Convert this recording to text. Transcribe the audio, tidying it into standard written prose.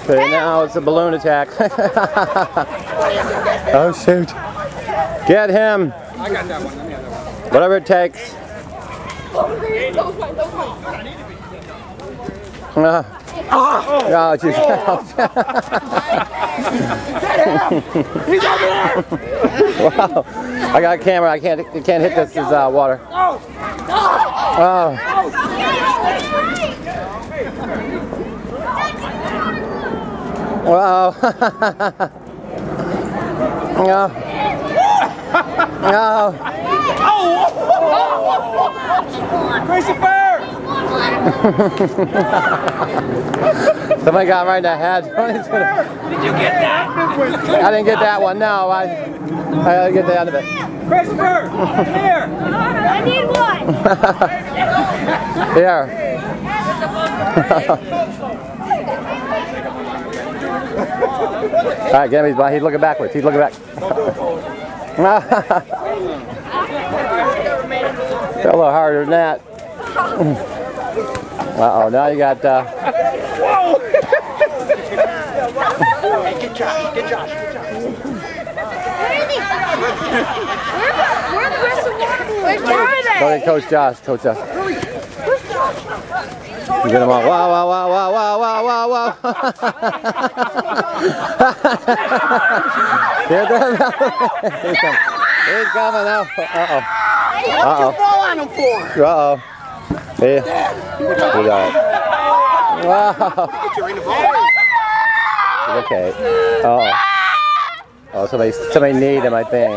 Okay, now it's a balloon attack. Oh shoot. Get him. I got that one. Let me have that one. Whatever it takes. Oh, geez. He's over there! Wow. I got a camera. I can't hit this. Is water. Oh. Wow. No. No. Christopher! Somebody got right in the head. Did you get that? I didn't get that one. No, I didn't get the end of it. Christopher! Here! I need one! Here. All right, get him. He's looking backwards. He's looking back. A little harder than that. Uh-oh, now you got... Whoa! Hey, get Josh, get Josh, get Josh. Where is he? Where's the rest of the water? Where's Josh? Go ahead, Coach Josh. Coach Josh. You get him on. Wow, wow, wow, wow, wow, wow, wow, wow. He's coming now. Uh-oh. What'd you fall on him for? Uh-oh. Hey. We got it. Wow. Okay. Oh. Oh, somebody need him, I think.